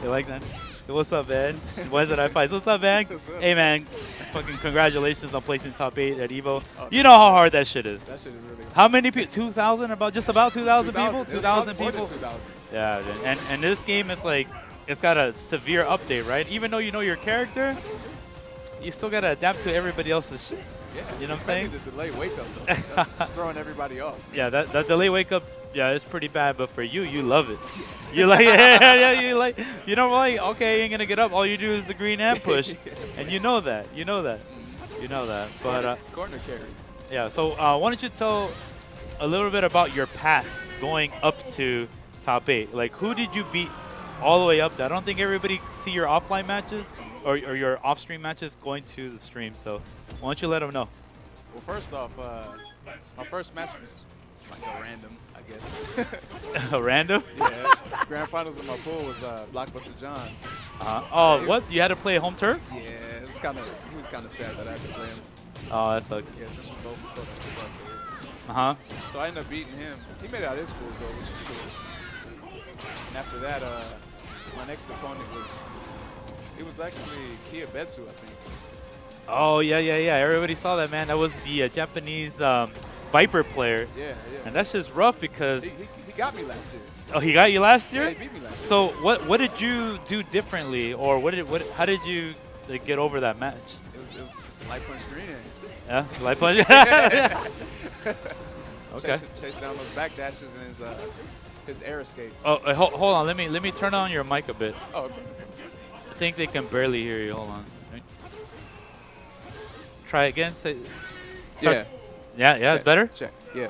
You like that? What's up, man? Why is it I fight? What's up, man? What's up? Hey, man. Fucking congratulations on placing top 8 at EVO. Oh, you know how hard that shit is. That shit is really hard. How many people? 2,000? Just about 2,000 people? 2,000 people? 2,000. Yeah, and this game is like, it's got a severe update, right? Even though you know your character, you still gotta adapt to everybody else's shit. Yeah, you know what I'm saying? The delay wake up though. That's just throwing everybody off. Yeah, that delay wake up, yeah, it's pretty bad. But for you, you love it. You like, yeah, you like, you know, like, okay, you ain't gonna get up. All you do is the green and push, and you know that, you know that, you know that. But corner carry. yeah. So why don't you tell a little bit about your path going up to top 8? Like, who did you beat all the way up to? I don't think everybody see your offline matches or your off-stream matches going to the stream. So why don't you let them know? Well, first off, my first match was like a random, I guess. A random? Yeah. Grand finals of my pool was Blockbuster John. Oh, what? You had to play home turf? Yeah, it was kind of. He was kind of sad that I had to play him. Oh, that sucks. Yeah, since we both put Uh-huh. So I ended up beating him. He made it out of his pool though, which is cool. And after that, my next opponent was actually Eyez, I think. Oh, yeah. Everybody saw that, man. That was the Japanese Viper player. Yeah. And that's just rough because... He got me last year. Oh, he got you last year? Yeah, he beat me last year. So what did you do differently, or how did you get over that match? It was a light punch green in. Yeah, light punch? Okay. Chase down those back dashes and his air escapes. Oh, hold on. Let me turn on your mic a bit. Oh, okay. I think they can barely hear you. Hold on. Try again. Say. Yeah. Yeah. Check, It's better. Check. Yeah.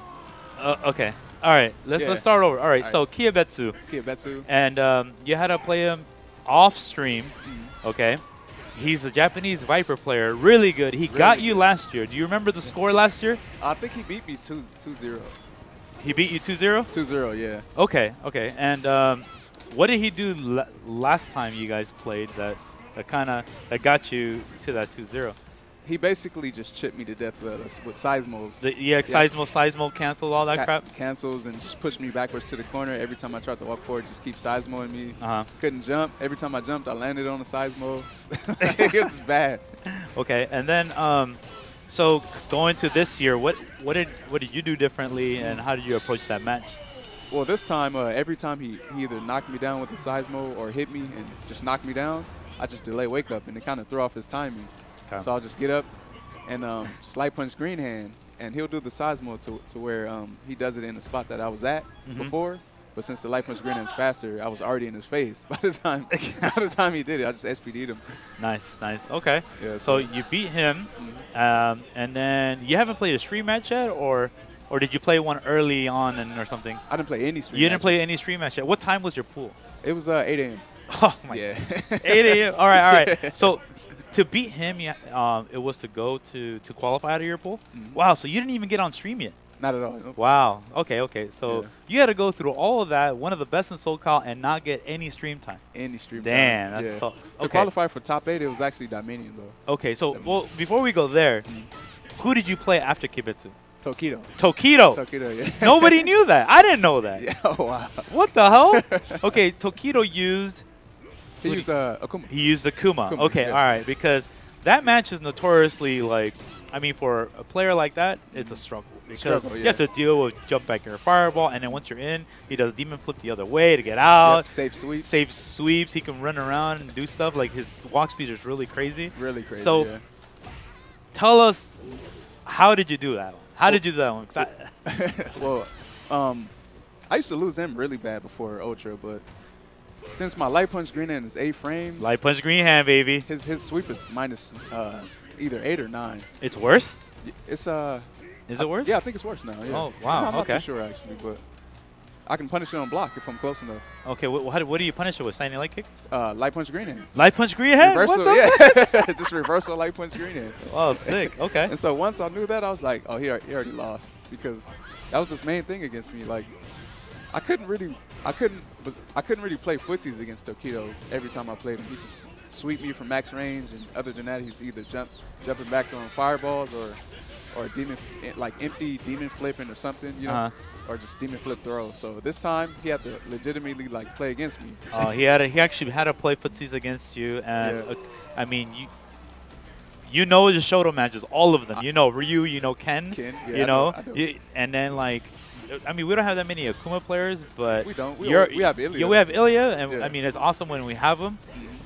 Okay. All right. Let's start over. All right. So Eyez. And you had to play him off stream. Okay. He's a Japanese Viper player, really good. He got you last year. Do you remember the score last year? I think he beat me 2-0. He beat you 2-0? 2-0, yeah. Okay. And what did he do last time you guys played that got you to that 2-0? He basically just chipped me to death with seismos. The EX seismo canceled all that crap? Cancels and just pushed me backwards to the corner. Every time I tried to walk forward, just keep seismoing me. Couldn't jump. Every time I jumped, I landed on a seismo. It was bad. Okay, and then so going to this year, what did you do differently, and how did you approach that match? Well, this time, every time he either knocked me down with the seismo or hit me and just knocked me down, I just delay wake up, and it kind of threw off his timing. So I'll just get up and just light punch green hand, and he'll do the seismo to where he does it in the spot that I was at before. But since the light punch green hand is faster, I was already in his face by the time he did it. I just SPD'd him. Nice. Okay. Yeah, so you beat him, and then you haven't played a stream match yet, or did you play one early on or something? I didn't play any stream. You didn't play any stream match yet. What time was your pool? It was 8 a.m. Oh my. Yeah. 8 a.m. All right. So. To beat him, it was to go to qualify out of your pool? Wow, so you didn't even get on stream yet? Not at all. Nope. Wow. Okay. So you had to go through all of that, one of the best in SoCal, and not get any stream time. Any stream time. Damn, that sucks. To qualify for top 8, it was actually Dominion, though. Okay, so well, before we go there, who did you play after Kibetsu? Tokido, yeah. Nobody knew that. I didn't know that. Yeah, oh, wow. What the hell? Okay, Tokido used... He used Akuma. He used Akuma. Okay, all right, because that match is notoriously like, I mean, for a player like that, it's a struggle. Because you have to deal with jump back your fireball, and then once you're in, he does demon flip the other way to get out. Yep, safe sweeps. He can run around and do stuff. Like, his walk speed is really crazy. So, tell us, how did you do that one? How did you do that one? Well, I used to lose him really bad before Ultra, but since my light punch green hand is 8 frames. Light punch green hand, baby. His sweep is minus either 8 or 9. It's worse? It's Is it worse? Yeah, I think it's worse now. Yeah. Oh wow. I'm not too sure actually, but I can punish it on block if I'm close enough. Okay, what do you punish it with? Signing light kick? Light punch green hand. Light punch green hand? Reversal, yeah. Just reversal light punch green hand. Oh, sick. Okay. And so once I knew that, I was like, oh, he already lost, because that was his main thing against me. Like, I couldn't really play footsies against Tokido every time I played him. He just sweep me from max range, and other than that, he's either jumping back on fireballs or or demon, like empty demon flipping or something, you know, or just demon flip throw. So this time he had to legitimately like play against me. He actually had to play footsies against you, and I mean you know the Shoto matches, all of them. You know Ryu, you know Ken, Yeah, you know, I know. and then like, I mean we don't have that many Akuma players, but we don't. We have Ilya. Yeah, we have Ilya, and I mean it's awesome when we have him.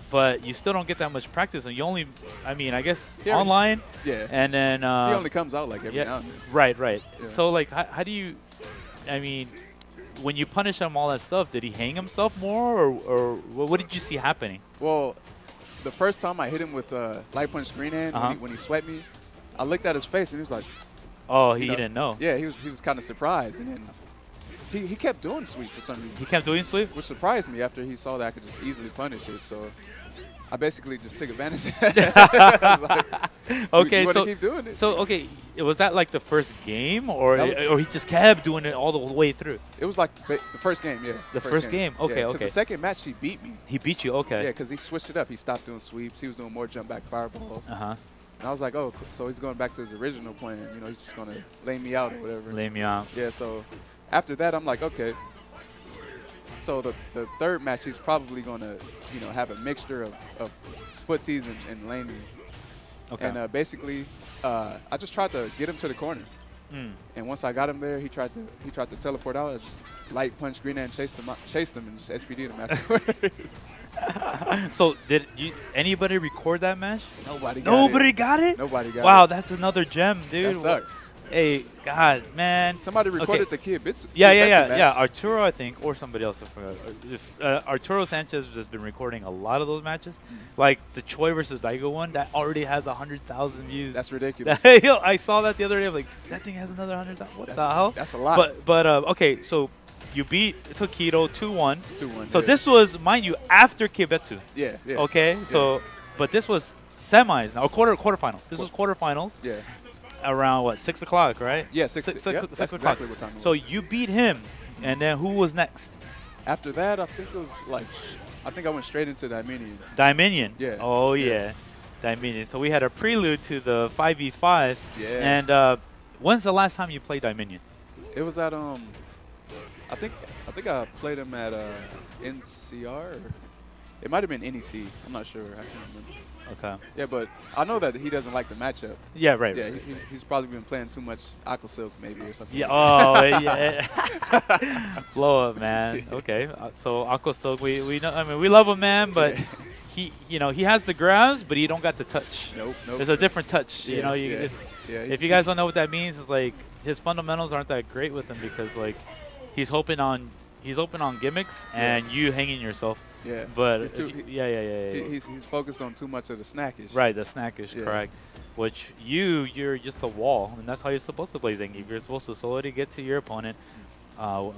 But you still don't get that much practice, and you only, I mean, I guess online. Yeah. And then he only comes out like every now and then. Right, right. Yeah. So like, how do you? I mean, when you punish him all that stuff, did he hang himself more, or what did you see happening? Well, the first time I hit him with light punch green hand when he swept me, I looked at his face and he was like, "Oh, he didn't know." Yeah, he was kind of surprised, and then he kept doing sweep for some reason. He kept doing sweep, which surprised me after he saw that I could just easily punish it. So I basically just took advantage of it. Like, okay, you so keep doing it. So okay, was that like the first game, or he just kept doing it all the way through? It was like the first game, yeah. The first game, okay, yeah, okay. The second match he beat me. He beat you, okay. Yeah, because he switched it up. He stopped doing sweeps. He was doing more jump back fireballs. And I was like, oh, so he's going back to his original plan. You know, he's just going to lay me out or whatever. Lay me out. Yeah, so after that, I'm like, okay. So the third match, he's probably going to, you know, have a mixture of footsies and lane me. Okay. And basically, I just tried to get him to the corner. And once I got him there, he tried to teleport out. I just light punch green hand, chased him, and just SPD'd him afterwards. So did anybody record that match? Nobody got it. Nobody got it. Wow, that's another gem, dude. That sucks. Hey, God, man. Somebody recorded the Kiyobitsu. Yeah. Arturo, I think, or somebody else. I forgot. Arturo Sanchez has been recording a lot of those matches. Like the Choi versus Daigo one, that already has 100,000 views. That's ridiculous. I saw that the other day. I'm like, that thing has another 100,000. What the hell? That's a lot. But okay, so you beat Tokido 2-1. 2-1. So this was, mind you, after Kiyobitsu. Yeah. Okay, so but this was semis now, quarterfinals. This was quarterfinals. Yeah. Around what, 6 o'clock, right? Yeah, 6 o'clock. Exactly what time it was. So you beat him, and then who was next? After that, I think it was like, I think I went straight into Dominion. Dominion. Yeah. Oh yeah, Dominion. So we had a prelude to the 5v5. Yeah. And when's the last time you played Dominion? It was at I think I played him at NCR. Or it might have been NEC. I'm not sure. I can't remember. Okay. Yeah, but I know that he doesn't like the matchup. Yeah, right. Yeah, he's probably been playing too much Aqua Silk maybe or something. Yeah. Oh, yeah. Blow up, man. Okay. So Aqua Silk, we know. I mean, we love him, man, but he has the grabs, but he don't got the touch. Nope. There's a different touch. Yeah, you know, if you guys don't know what that means, it's like his fundamentals aren't that great with him because like he's hoping on gimmicks and you hanging yourself. Yeah, but he's focused on too much of the snackish. Right, the snackish, correct. Which you're just a wall, and that's how you're supposed to play Zangief. You're supposed to slowly get to your opponent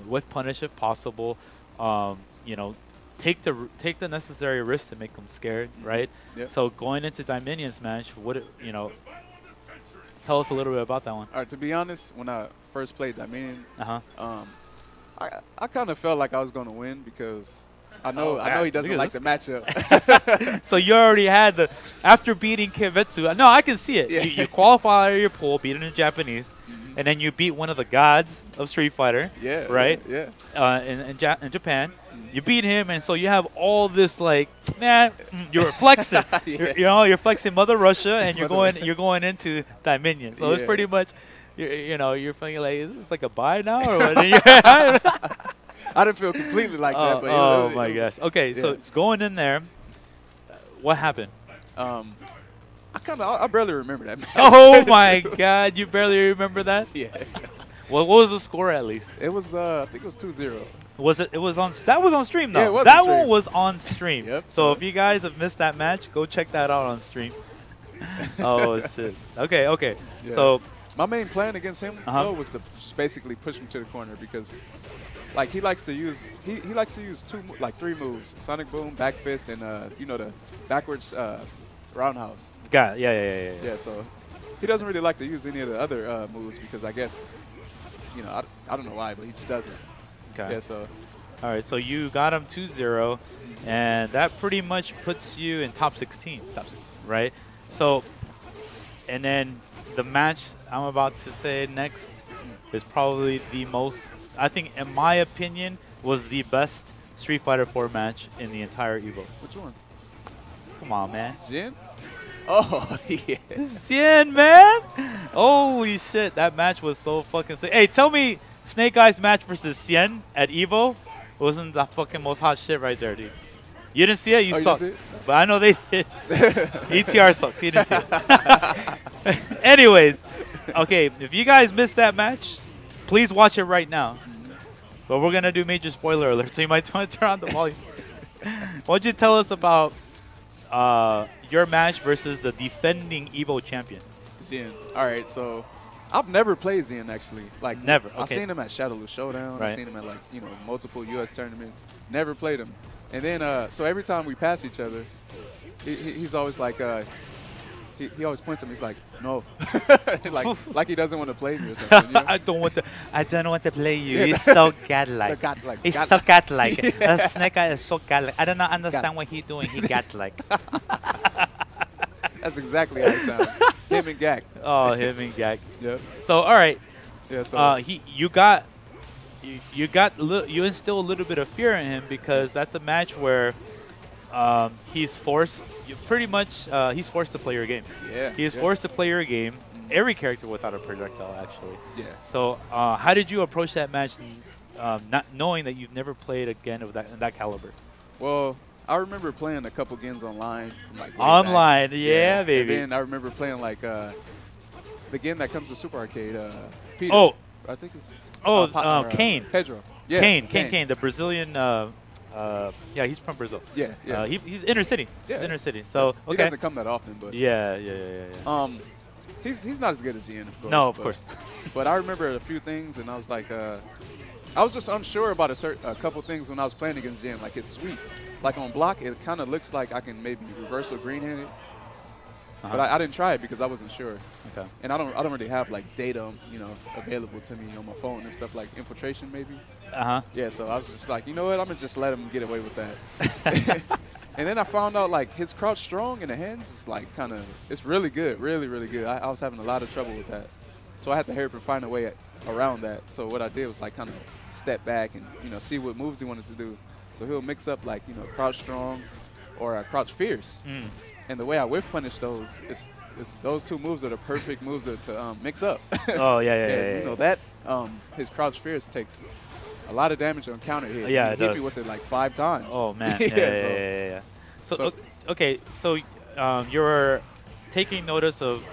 with punish if possible. You know, take the necessary risk to make them scared, right? Yep. So going into Dominion's match, tell us a little bit about that one. All right, to be honest, when I first played Dominion, I kind of felt like I was going to win because I know he doesn't like the matchup. So you already had after beating Kiyobitsu. No, I can see it. Yeah. You qualify your pool, beating in Japanese, and then you beat one of the gods of Street Fighter. Yeah. Right. Yeah. In Japan, you beat him, and so you have all this like, man, you're flexing. You're flexing Mother Russia, and you're going into Dominion. So it's pretty much, you're feeling like, is this like a bye now or what? I didn't feel completely like that. But oh my gosh. Okay, so it's going in there. What happened? I barely remember that match. Oh my God, you barely remember that? Yeah. Well, what was the score at least? It was I think it was 2-0. Was it? It was on. That was on stream though. Yeah, it was that on stream. one was on stream. Yep. So if you guys have missed that match, go check that out on stream. Oh shit. Okay. Yeah. So my main plan against him though was to just basically push him to the corner because. Like he likes to use three moves: Sonic Boom, Back Fist, and the backwards roundhouse. Got it. Yeah. So he doesn't really like to use any of the other moves because I guess I don't know why, but he just doesn't. Okay. Yeah. So. All right. So you got him 2-0, and that pretty much puts you in top 16. Top 16. Right. So, and then the match I'm about to say next is probably the most, I think, in my opinion, was the best Street Fighter 4 match in the entire EVO. Which one? Come on, man. Jin? Oh, yeah. Xian, man. Holy shit, that match was so fucking sick. Hey, tell me Snake Eyes match versus Xian at EVO wasn't the fucking most hot shit right there, dude. You didn't see it? You suck. But I know they did. ETR sucks. You didn't see it. Anyways, okay, if you guys missed that match, please watch it right now. But we're going to do major spoiler alert, so you might want to turn on the volume. What'd you tell us about your match versus the defending EVO champion? Xian. All right, so I've never played Xian, actually. Like, never. Okay. I've seen him at Shadowless Showdown. Right. I've seen him at, like, you know, multiple U.S. tournaments. Never played him. And then, so every time we pass each other, he's always like, he always points at me. He's like, no, like he doesn't want to play me or something. You know? I don't want to play you. He's so godlike. So godlike. He's so godlike. The Snake Eye is so godlike. I don't understand what he's doing. He godlike. That's exactly how he sounds. Him and Gak. Oh, him and Gak. Yep. So all right. Yeah. So you instill a little bit of fear in him because that's a match where he's forced. He's forced to play your game. Yeah. He is forced to play your game. Every character without a projectile, actually. Yeah. So how did you approach that match, not knowing that you've never played again of that caliber? Well, I remember playing a couple games online. From like online, yeah, baby. And then I remember playing like the game that comes to Super Arcade. Peter. Oh, I think it's. Kane. Pedro. Yeah. Kane, the Brazilian. Yeah, he's from Brazil. Yeah, yeah. He's inner city. Yeah. Inner city. So He doesn't come that often, but. Yeah. He's not as good as Ian, of course. No, of course. But I remember a few things, and I was like, I was just unsure about a couple things when I was playing against Jin. Like his sweep, like on block, it kind of looks like I can maybe reversal green-handed. But I didn't try it because I wasn't sure. Okay. And I don't really have like data, you know, available to me on my phone and stuff like infiltration maybe. Yeah, so I was just like, you know what, I'm gonna just let him get away with that. And then I found out like his crouch strong in the hands is like it's really good, really, really good. I was having a lot of trouble with that. So I had to hurry up and find a way around that. So what I did was like kind of step back and, you know, see what moves he wanted to do. So he'll mix up like, you know, crouch strong or crouch fierce. And the way I whiff punish those is those two moves are the perfect moves to mix up. Oh, yeah. You know that his crouch fierce takes a lot of damage on counter hit. Yeah, he hit me with it like 5 times. Oh man. Yeah. So okay, so you're taking notice of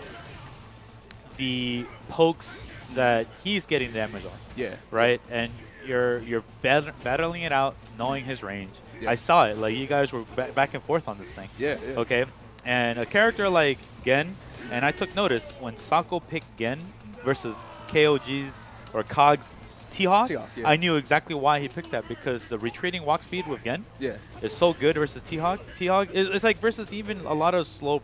the pokes that he's getting damage on. Yeah. Right, and you're battling it out, knowing his range. Yeah. I saw it. Like you guys were back and forth on this thing. Yeah. Okay, and a character like Gen, and I took notice when Sako picked Gen versus KOG's or Cog's T-Hawk. Yeah. I knew exactly why he picked that because the retreating walk speed with Gen is so good versus T-Hawk. T-Hawk it's like versus even a lot of slow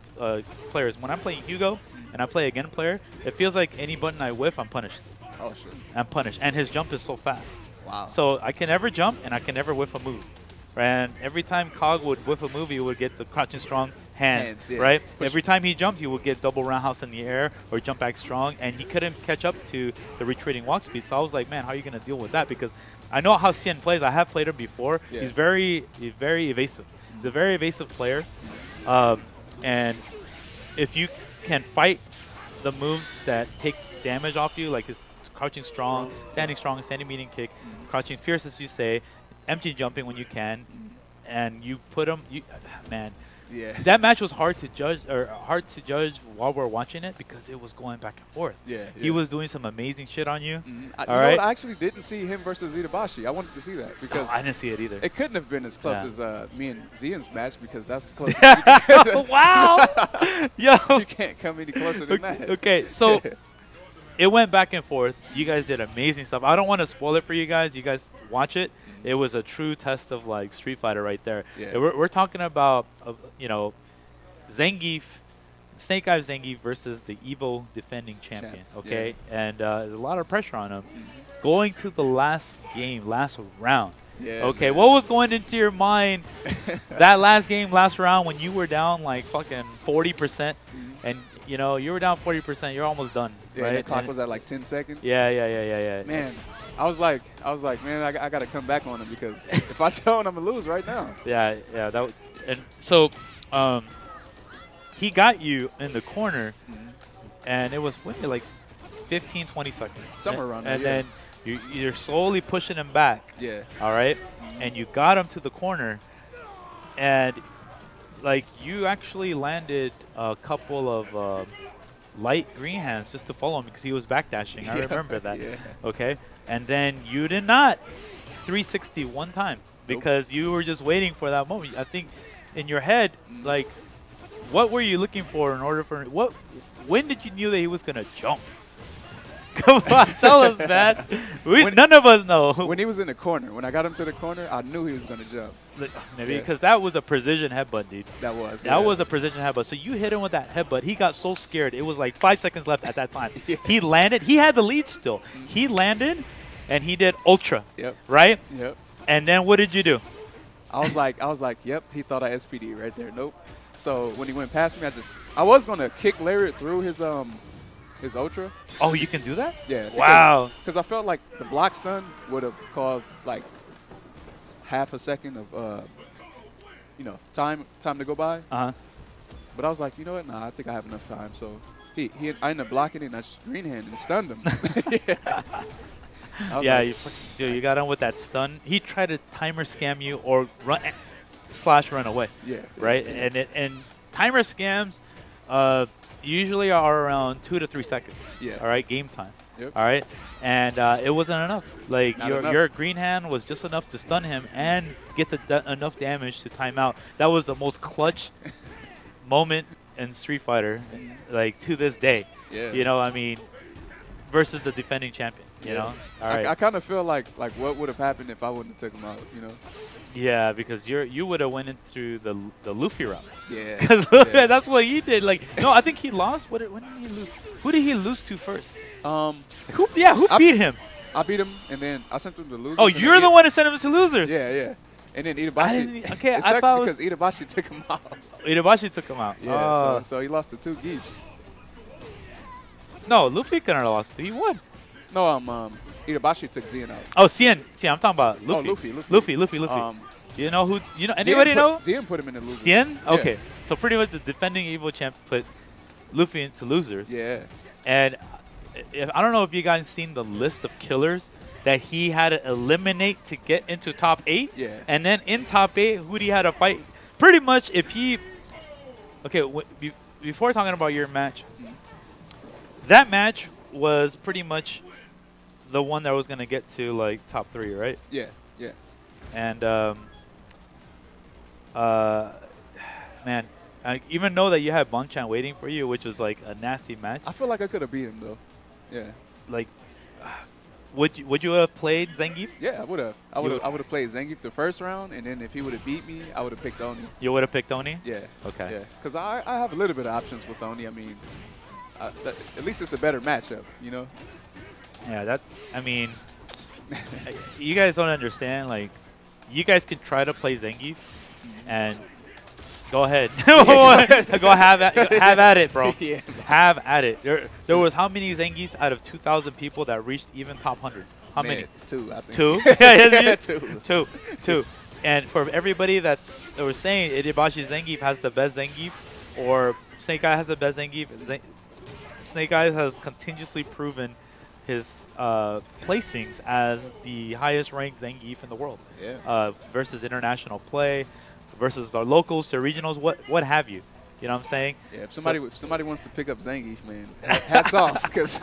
players. When I'm playing Hugo and I play a Gen player, it feels like any button I whiff, I'm punished. Oh, sure. I'm punished, and his jump is so fast. Wow. So I can never jump and I can never whiff a move. And every time Cog would whiff a move, he would get the crouching strong hands right? Every time he jumped, he would get double roundhouse in the air or jump back strong, and he couldn't catch up to the retreating walk speed. So I was like, man, how are you going to deal with that? Because I know how Xian plays. I have played him before. Yeah. He's very evasive. He's a very evasive player. And if you can fight the moves that take damage off you, like his crouching strong, standing medium kick, crouching fierce, as you say, empty jumping when you can, and you put him. Man, that match was hard to judge while we're watching it because it was going back and forth. Yeah. He was doing some amazing shit on you. I actually didn't see him versus Itabashi. I wanted to see that because I didn't see it either. It couldn't have been as close as me and Zian's match because that's close. Wow. Yo, you can't come any closer than that. Okay, so. It went back and forth. You guys did amazing stuff. I don't want to spoil it for you guys. You guys watch it. It was a true test of like Street Fighter right there. Yeah. We're talking about you know, Zangief, Snake Eyes Zangief versus the EVO defending champion. Okay, and there's a lot of pressure on him. Going to the last round. Yeah, okay, man. What was going into your mind that last round when you were down like fucking 40%? and you know you were down 40%. You're almost done. Yeah, right? the clock was at like 10 seconds. Yeah. Man, I was like, man, I got to come back on him because if I don't, I'm gonna lose right now. Yeah. And so, he got you in the corner, and it was like 15, 20 seconds. Somewhere around there. And then you're slowly pushing him back. Yeah. All right. And you got him to the corner, and like you actually landed a couple of light green hands just to follow him because he was backdashing. I remember that. Yeah. Okay. And then you did not 360 one time because you were just waiting for that moment. I think in your head, like, what were you looking for in order for when did you knew that he was gonna jump? Come on, tell us, man. None of us know. When he was in the corner, when I got him to the corner, I knew he was gonna jump. Maybe because that was a precision headbutt, dude. That was. That was a precision headbutt. So you hit him with that headbutt. He got so scared. It was like 5 seconds left at that time. Yeah. He landed. He had the lead still. He landed, and he did ultra. Yep. Right. Yep. And then what did you do? I was like, yep. He thought I SPD right there. Nope. So when he went past me, I was gonna kick lariat through his ultra. Oh, you can do that? Yeah. Wow. Because I felt like the block stun would have caused like half a second of time to go by. But I was like, you know what? Nah, I think I have enough time. So I ended up blocking it, and I just green hand and stunned him. Yeah, you got him with that stun. He tried to timer scam you or run away. Yeah. Right. Yeah. And timer scams usually are around 2 to 3 seconds. Yeah. All right. Game time. Yep. All right. And it wasn't enough. Like your green hand was just enough to stun him and get enough damage to time out. That was the most clutch moment in Street Fighter, like to this day. Yeah. You know, I mean, versus the defending champion. You know. All right. I kind of feel like what would have happened if I wouldn't have took him out. You know. Yeah, because you would have went in through the Luffy route. Yeah. Because that's what he did. Like, no, I think he lost. When did he lose? Who did he lose to first? Who beat him? I beat him, and then I sent him to losers. Oh, you're the one that sent him to losers. Yeah. And then Itabashi. Okay, it sucks because Itabashi took him out. Itabashi took him out. Yeah. So he lost to 2 Geeps. No, Luffy couldn't have lost to. He won. No, Itabashi took Zien out. Oh, Cien, I'm talking about Luffy. Oh, Luffy. Luffy. You know who? You know anybody know? Zien put him in the losers. Cien? Okay. So pretty much the defending EVO champ put Luffy into losers. Yeah. And I don't know if you guys seen the list of killers that he had to eliminate to get into top 8. Yeah. And then in top 8, who he had to fight? Pretty much if he... Okay, before talking about your match, that match was pretty much the one that was going to get to like top 3, right? Yeah. And man, I even know that you had Bonchan waiting for you, which was like a nasty match. I feel like I could have beat him though. Yeah. Like, would you have played Zangief? Yeah, I would have. I would have played Zangief the first round, and then if he would have beat me, I would have picked Oni. You would have picked Oni? Yeah. Okay. Yeah, because I have a little bit of options with Oni. I mean, at least it's a better matchup, you know. Yeah, I mean, you guys don't understand. Like, you guys can try to play Zangief, and go ahead. Go have at it, bro. Yeah. Have at it. There was how many Zangiefs out of 2,000 people that reached even top 100? How many? 2, I think. 2? Yeah, 2. And for everybody that was saying Itabashi Zangief has the best Zangief, or Snake Eye has the best Zangief, Snake Eyes has continuously proven his placings as the highest ranked Zangief in the world. Yeah. Versus international play, versus our locals to regionals, what have you. You know what I'm saying? Yeah, if somebody wants to pick up Zangief, man, hats off, because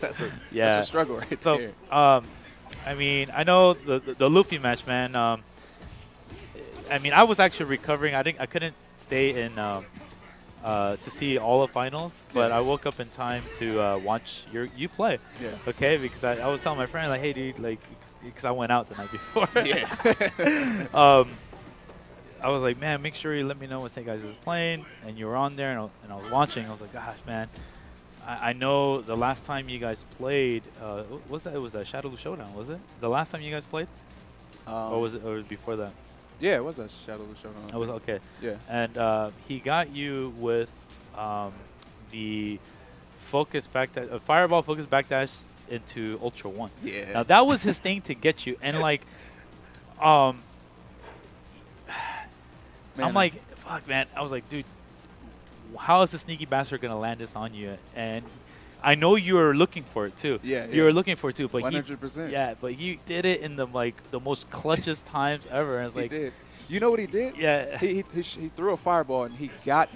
that's a struggle right there. I mean, I know the Luffy match, man. I mean, I was actually recovering. I couldn't stay in to see all the finals, but I woke up in time to watch you play. Yeah. Okay, because I was telling my friend, like, hey, dude, like, because I went out the night before. Yeah. I was like, man, make sure you let me know when Snake Eyes is playing, and you were on there, and I was watching. I was like, gosh, man, I know the last time you guys played, what was that? It was a Shadow Showdown, was it? The last time you guys played, or was it before that? Yeah, it was a Shadow Showdown. It was okay. Yeah. And he got you with the focus backdash, fireball focus backdash into Ultra 1. Yeah. Now that was his thing to get you, and like, man, I'm like, fuck, man. I was like, dude, how is the sneaky bastard gonna land this on you? And I know you were looking for it too. Yeah, you were looking for it too, but 100%. Yeah, but he did it in the most clutchest times ever. And it's like, he did. You know what he did? Yeah. He threw a fireball and he got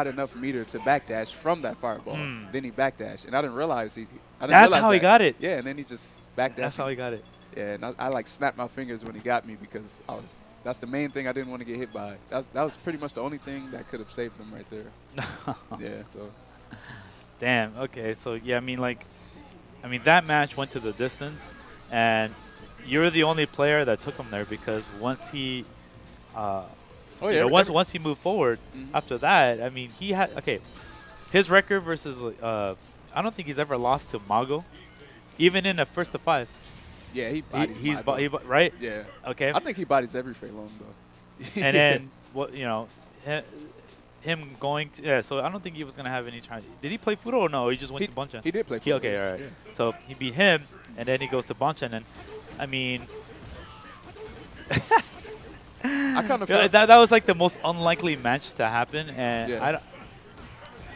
enough meter to backdash from that fireball. Then he backdashed, and I didn't realize That's how he got it. Yeah, and then he just backdashed. That's how he got it. Yeah, and I like snapped my fingers when he got me because that's the main thing I didn't want to get hit by. That was pretty much the only thing that could have saved him right there. Yeah, so. Damn. Okay. So yeah, I mean, that match went to the distance, and you're the only player that took him there because once he, once he moved forward, after that, I mean, he had his record versus I don't think he's ever lost to Mago, even in a first to 5. Yeah, he bodies right. Yeah. Okay. I think he bodies every Fei Long though. And then him going to so I don't think he was gonna have any chance. Did he play Fudo or no? He just went to Bonchan. He did play Fudo. Okay, all right. Yeah. So he beat him, and then he goes to Bonchan, and I mean, I kind of felt that was like the most unlikely match to happen, and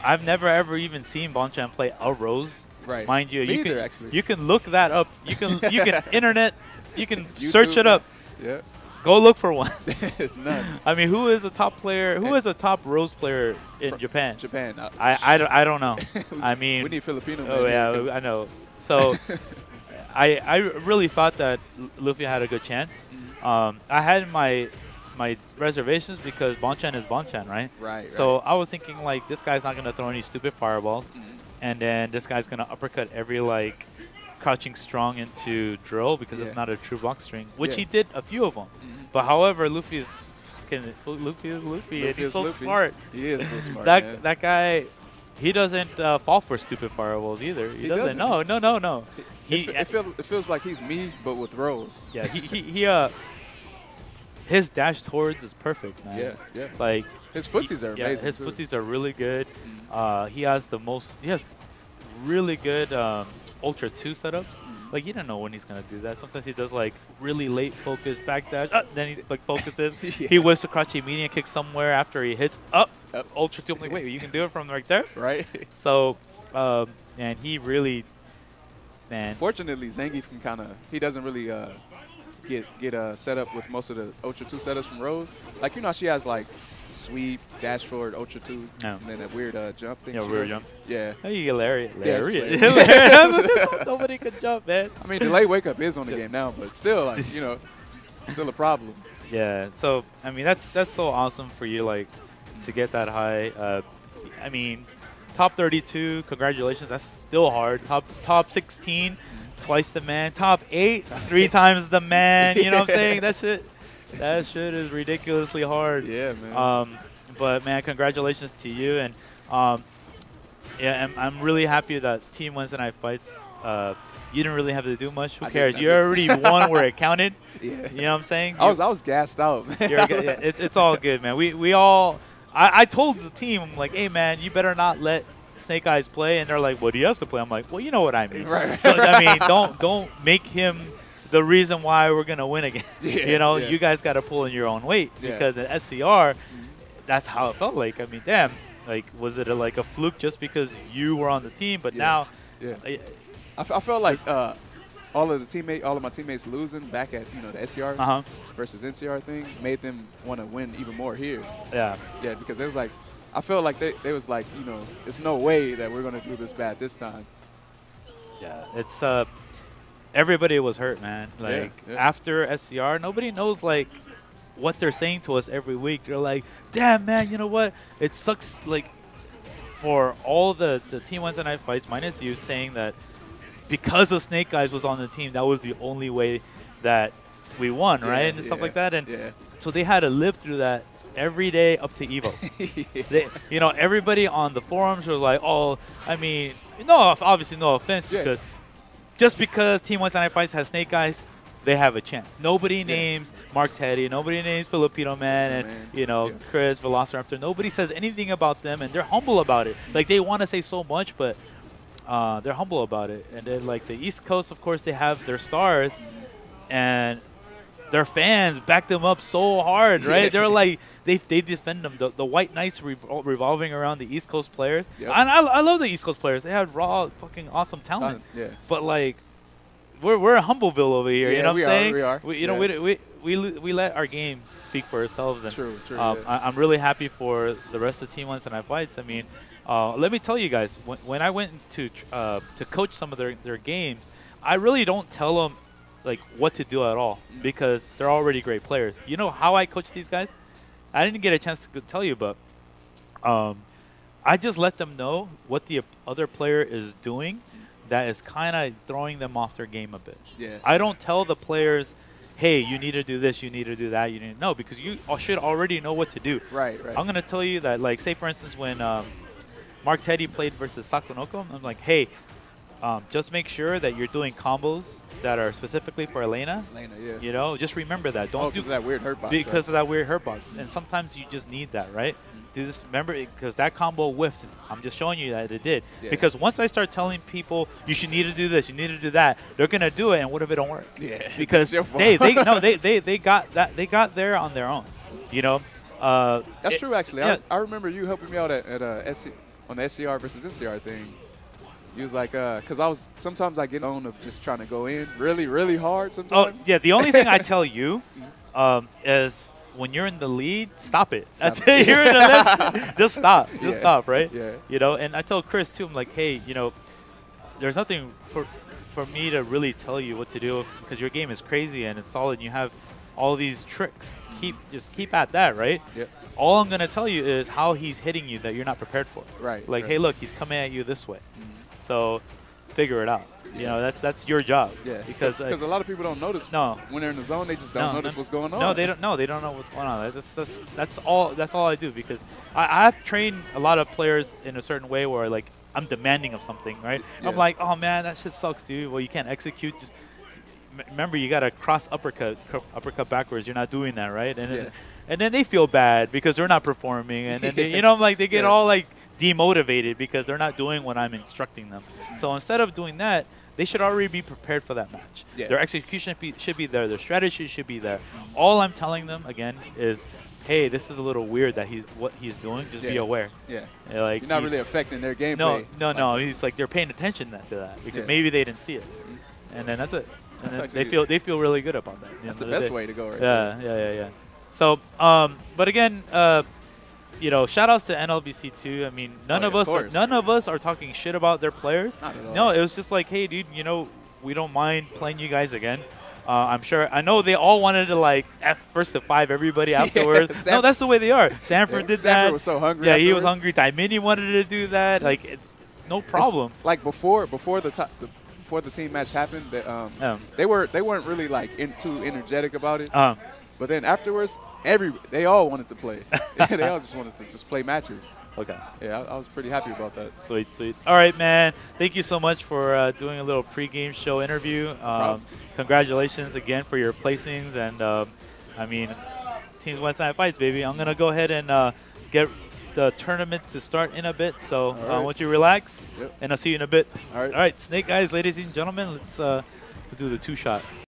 I've never ever even seen Bonchan play a Rose. Right. Mind you, Me either, actually. You can look that up. You can internet. You can YouTube, search it up. Yeah. Go look for one. It's nuts. I mean, who is a top player? Who is a top Rose player in Japan? Japan. I don't know. I mean, we need Filipino. Oh yeah, I know. So I really thought that Luffy had a good chance. I had my reservations because Bonchan is Bonchan, right? Right. So I was thinking like this guy's not gonna throw any stupid fireballs, and then this guy's gonna uppercut every crouching strong into drill because it's not a true box string, which he did a few of them. But however, Luffy is Luffy, and he's so smart. He is so smart. That guy, he doesn't fall for stupid fireballs either. He doesn't. No. It feels like he's me, but with Rose. Yeah, his dash towards is perfect, man. Yeah. Like his footsies are amazing. His footsies are really good. He has really good Ultra 2 setups. Like, you don't know when he's going to do that. Sometimes he does, really late focus backdash. Then he, focuses. He whips a crouchy medium kick somewhere after he hits up. Ultra 2. I'm like, wait, you can do it from right there? Right. So, and he really, man. Fortunately, Zangief can he doesn't really get set up with most of the Ultra 2 setups from Rose. Like, she has, sweep, dash forward, Ultra 2, and then that weird jump thing. Yeah, weird jump. Yeah. Hey, you get Lariat. Nobody can jump, man. I mean, delayed wake up is on the game now, but still, still a problem. Yeah. So, I mean, that's so awesome for you, to get that high. I mean, top 32, congratulations. That's still hard. Top 16, twice the man. Top 8, 3 times the man. You know what I'm saying? That shit is ridiculously hard. Yeah, man. But man, congratulations to you, and I'm really happy that Team Wednesday Night Fights. You didn't really have to do much. Who cares? You already won where it counted. Yeah. You know what I'm saying? I was gassed out. It's all good, man. We all. I told the team, I'm like, hey man, you better not let Snake Eyes play, and they're like, well, he has to play. I'm like, well, you know what I mean. Right. I mean, don't make him the reason why we're going to win again. You guys got to pull in your own weight because in SCR, that's how it felt like. I mean, damn, was it a fluke just because you were on the team? But now, I felt like all of my teammates losing back at the SCR versus NCR thing made them want to win even more here. Yeah, because it was like I felt like they was like there's no way that we're going to do this bad this time. Yeah, it's everybody was hurt, man. After SCR, nobody knows what they're saying to us every week. They're like, damn, man, you know what? It sucks for all the Team Wednesday Night Fights minus you saying that because of Snake Eyes was on the team, that was the only way that we won, right? And stuff like that. And so they had to live through that every day up to EVO. Everybody on the forums were like, oh, I mean, obviously no offense, because just because Team Wednesday Night Fights has Snake Eyes, they have a chance. Nobody names Mark Teddy. Nobody names Filipino Man and, you know, Chris, Velociraptor. Nobody says anything about them, and they're humble about it. Like, they want to say so much, but they're humble about it. And then, like, the East Coast, of course, they have their stars, and their fans back them up so hard, right? They're like, they defend them. The White Knights revolving around the East Coast players. And I love the East Coast players. They have raw, fucking awesome talent. But, like, we're a Humbleville over here. You know what I'm saying? We are. You know, we let our game speak for ourselves. And true. I'm really happy for the rest of the Team 1 Fights. I mean, let me tell you guys, when I went to coach some of their games, I really don't tell them like what to do at all because they're already great players. You know how I coach these guys? I didn't get a chance to tell you, but I just let them know what the other player is doing that is kind of throwing them off their game a bit. I don't tell the players, hey, you need to do this, you need to do that, you need to know, because you should already know what to do. Right. I'm going to tell you that, like, say, for instance, when Mark Teddy played versus Sakunoko, I'm like, hey, just make sure that you're doing combos that are specifically for Elena. You know, just remember that. Don't do that weird hurt box. Because of that weird hurt box. And sometimes you just need that, right? Do this. Remember, because that combo whiffed. I'm just showing you that it did. Because once I start telling people you should need to do this, you need to do that, they're gonna do it. And what if it don't work? Because they got that. They got there on their own. You know. That's true, actually. I remember you helping me out at on the SCR versus NCR thing. He was like, because sometimes I get on of just trying to go in really hard sometimes. Oh, yeah, the only thing I tell you is when you're in the lead, stop it. That's it. You're in the left, just stop. Just stop, right? You know, and I told Chris, too, I'm like, hey, you know, there's nothing for me to really tell you what to do because your game is crazy and it's solid and you have all these tricks. Just keep at that, right? All I'm going to tell you is how he's hitting you that you're not prepared for. Like, hey, look, he's coming at you this way. So figure it out. You know, that's your job. Because a lot of people don't notice. When they're in the zone, they just don't notice what's going on. No, they don't. No, they don't know what's going on. That's all I do because I've trained a lot of players in a certain way where like I'm demanding of something, right? I'm like, oh man, that shit sucks, dude. Well, you can't execute. Just remember, you got to cross uppercut backwards. You're not doing that, right? And then they feel bad because they're not performing, and then you know, like they get all like demotivated because they're not doing what I'm instructing them. So instead of doing that, they should already be prepared for that match. Their execution should be there. Their strategy should be there. All I'm telling them, again, is, hey, this is a little weird that what he's doing. Just be aware. Like, you're not really affecting their gameplay. No. He's like, they're paying attention to that because maybe they didn't see it. And then that's it. And then they feel really good about that. That's the best way to go right there. Yeah. So, but again, you know, shout outs to NLBC too. I mean, none of us are talking shit about their players. Not at all. No, it was just like, hey, dude, you know, we don't mind playing you guys again. I know they all wanted to like first to 5 everybody afterwards. No, that's the way they are. Sanford did that. Sanford was so hungry. He was hungry. Daimini wanted to do that. Like, no problem. It's like before the team match happened, they weren't really like too energetic about it. But then afterwards, they all wanted to play. They all just wanted to play matches. Yeah, I was pretty happy about that. Sweet. All right, man. Thank you so much for doing a little pregame show interview. Congratulations again for your placings. And, I mean, Teams West Side Fights, baby. I'm going to go ahead and get the tournament to start in a bit. So I want you to relax, and I'll see you in a bit. All right, Snake Eyes, ladies and gentlemen, let's do the 2-shot.